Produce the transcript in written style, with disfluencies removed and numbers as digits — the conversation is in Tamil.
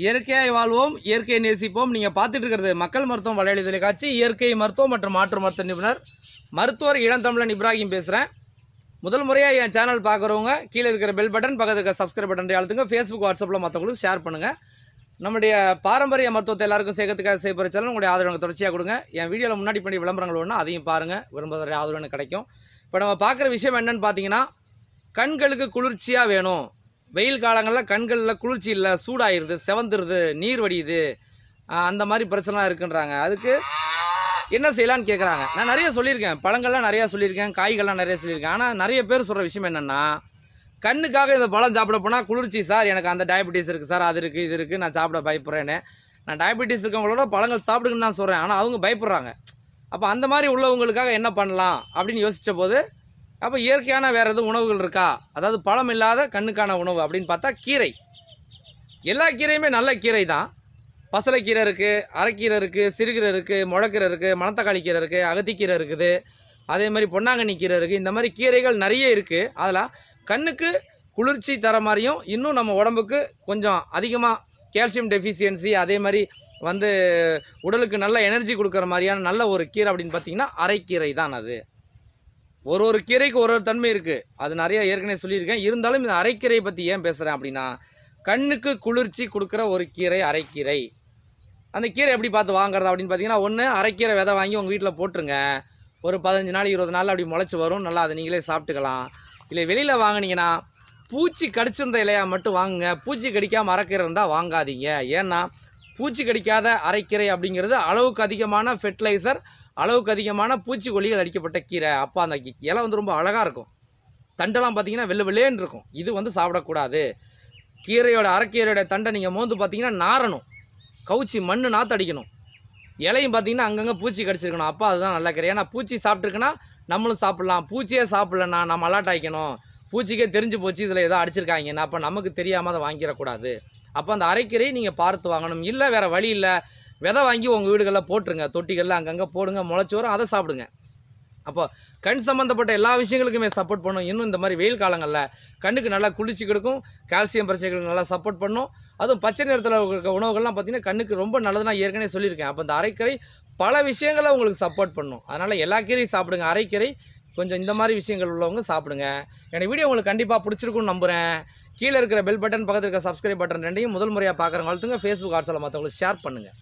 இயற்கையாய் வாழ்வோம், இயற்கையை நேசிப்போம். நீங்கள் பார்த்துட்டு இருக்கிறது மக்கள் மருத்துவம் வலையொலி தொலைக்காட்சி. இயற்கை மருத்துவம் மற்றும் மாற்று மருத்துவ நிபுணர் மருத்துவர் இளந்தமிழன் இப்ராஹிம் பேசுகிறேன். முதல் முறையாக என் சேனல் பார்க்குறவங்க கீழே இருக்கிற பெல் பட்டன், பக்கத்தில் இருக்கிற சப்ஸ்கிரைப் பட்டன் அழுத்துங்க. ஃபேஸ்புக், வாட்ஸ்அப்பில் மற்றவங்களுக்கு ஷேர் பண்ணுங்கள். நம்முடைய பாரம்பரிய மருத்துவத்தை எல்லாருக்கும் சேர்க்கறதுக்காக செய்யப்படுற சேனல் உங்களுடைய ஆதரவு தொடர்ச்சியாக கொடுங்க. என் வீடியோவில் முன்னாடி பண்ணி விளம்பரங்கள் ஒன்று அதையும் பாருங்கள், விரும்புகிற ஆதரவு கிடைக்கும். இப்போ நம்ம பார்க்குற விஷயம் என்னென்னு பார்த்தீங்கன்னா, கண்களுக்கு குளிர்ச்சியாக வேணும். வெயில் காலங்களில் கண்களில் குளிர்ச்சி இல்லை, சூடாகிடுது, செவந்துடுது, நீர் வடியுது, அந்த மாதிரி பிரச்சனைலாம் இருக்குன்றாங்க. அதுக்கு என்ன செய்யலான்னு கேட்குறாங்க. நான் நிறைய சொல்லியிருக்கேன், பழங்கள்லாம் நிறையா சொல்லியிருக்கேன், காய்கள்லாம் நிறைய சொல்லியிருக்கேன். ஆனால் நிறைய பேர் சொல்கிற விஷயம் என்னென்னா, கண்ணுக்காக இந்த பழம் சாப்பிட போனால் குளிர்ச்சி சார், எனக்கு அந்த டயபெட்டிஸ் இருக்குது சார், அது இருக்குது, இது இருக்குது, நான் சாப்பிட பயப்படுறேன்னு. நான் டயபெட்டிஸ் இருக்கவங்களோட பழங்கள் சாப்பிடுங்கன்னு தான் சொல்கிறேன், ஆனால் அவங்க பயப்படுறாங்க. அப்போ அந்த மாதிரி உள்ளவங்களுக்காக என்ன பண்ணலாம் அப்படின்னு யோசித்த போது, அப்போ இயற்கையான வேறு எதுவும் உணவுகள் இருக்கா, அதாவது பழம் இல்லாத கண்ணுக்கான உணவு அப்படின்னு பார்த்தா கீரை. எல்லா கீரையுமே நல்ல கீரை தான். பசலைக்கீரை இருக்குது, அரைக்கீரை இருக்குது, சிறுகீரை இருக்குது, முளைக்கீரை இருக்குது, மணத்தக்காளி கீரை இருக்குது, அகத்திக்கீரை இருக்குது, அதே மாதிரி பொன்னாங்கண்ணி கீரை இருக்குது. இந்த மாதிரி கீரைகள் நிறைய இருக்குது. அதெல்லாம் கண்ணுக்கு குளிர்ச்சி தர மாதிரியும், இன்னும் நம்ம உடம்புக்கு கொஞ்சம் அதிகமாக கால்சியம் டெஃபிஷியன்சி, அதே மாதிரி உடலுக்கு நல்ல எனர்ஜி கொடுக்குற மாதிரியான நல்ல ஒரு கீரை அப்படின்னு பார்த்தீங்கன்னா அரைக்கீரை தான். அது ஒரு கீரைக்கு ஒரு தன்மை இருக்குது, அது நிறைய ஏற்கனவே சொல்லியிருக்கேன். இருந்தாலும் இந்த அரைக்கீரையை பற்றி ஏன் பேசுகிறேன் அப்படின்னா, கண்ணுக்கு குளிர்ச்சி கொடுக்குற ஒரு கீரை அரைக்கீரை. அந்த கீரை எப்படி பார்த்து வாங்குறது அப்படின்னு பார்த்தீங்கன்னா, ஒன்று அரைக்கீரை விதை வாங்கி உங்கள் வீட்டில் போட்டுருங்க. ஒரு 15 நாள் 20 நாள் அப்படி முளைச்சி வரும், நல்லா அதை நீங்களே சாப்பிட்டுக்கலாம். இல்லை வெளியில் வாங்கினீங்கன்னா பூச்சி கடிச்சிருந்த இலையா மட்டும் வாங்குங்க. பூச்சி கடிக்காமல் அரைக்கீரை இருந்தால் வாங்காதீங்க. ஏன்னா பூச்சி கடிக்காத அரைக்கீரை அப்படிங்கிறது அளவுக்கு அதிகமான ஃபெர்டிலைசர், அளவுக்கு அதிகமான பூச்சிக்கொல்லிகள் அடிக்கப்பட்ட கீரை. அப்போ அந்த இலை ரொம்ப அழகாக இருக்கும், தண்டெல்லாம் பார்த்தீங்கன்னா வெள்ளேன்னு இருக்கும். இது சாப்பிடக்கூடாது. கீரையோட அரைக்கீரையோட தண்டை நீங்கள் மோந்து பார்த்தீங்கன்னா நாரணும், கவுச்சி மண்ணு நாற்று அடிக்கணும். இலையும் பார்த்தீங்கன்னா அங்கங்கே பூச்சி கடிச்சிருக்கணும். அப்போ அதுதான் நல்ல கீரை. ஏன்னா பூச்சி சாப்பிட்ருக்குன்னா நம்மளும் சாப்பிட்லாம். பூச்சியே சாப்பிட்லன்னா நம்ம அலர்ட் ஆகிக்கணும். பூச்சிக்கே தெரிஞ்சு போச்சு இதில் ஏதோ அடிச்சிருக்காங்கன்னா, அப்போ நமக்கு தெரியாமல் அதை வாங்கிடக்கூடாது. அப்போ அந்த அரைக்கீரையை நீங்கள் பார்த்து வாங்கணும். இல்லை வேறு வழி இல்லை, விதை வாங்கி உங்கள் வீடுகளில் போட்டுருங்க, தொட்டிகளில் அங்கங்கே போடுங்க, முளைச்சி வரும், அதை சாப்பிடுங்க. அப்போ கண் சம்மந்தப்பட்ட எல்லா விஷயங்களுக்குமே சப்போர்ட் பண்ணும். இன்னும் இந்த மாதிரி வெயில் காலங்களில் கண்ணுக்கு நல்லா குளிர்ச்சி கொடுக்கும், கால்சியம் பிரச்சனைகள் நல்லா சப்போர்ட் பண்ணும். அதுவும் பச்சை நிறத்தில் இருக்க உணவுகள்லாம் பார்த்திங்கன்னா கண்ணுக்கு ரொம்ப நல்லது, நான் ஏற்கனவே சொல்லியிருக்கேன். அப்போ இந்த அரைக்கீரை பல விஷயங்களை உங்களுக்கு சப்போர்ட் பண்ணும். அதனால் எல்லா கீரையும் சாப்பிடுங்க, அரைக்கீரை கொஞ்சம் இந்த மாதிரி விஷயங்கள் உள்ளவங்க சாப்பிடுங்க. எனக்கு வீடியோ உங்களுக்கு கண்டிப்பாக பிடிச்சிருக்குன்னு நம்புகிறேன். கீழே இருக்கிற பெல் பட்டன், பக்கத்தில் இருக்கிற சப்ஸ்கிரைப் பட்டன் ரெண்டையும் முதல் முறையாக பார்க்குறவங்க அழுத்துங்க. ஃபேஸ்புக், வாட்ஸ்அப்பில் மற்றவங்களுக்கு ஷேர் பண்ணுங்கள்.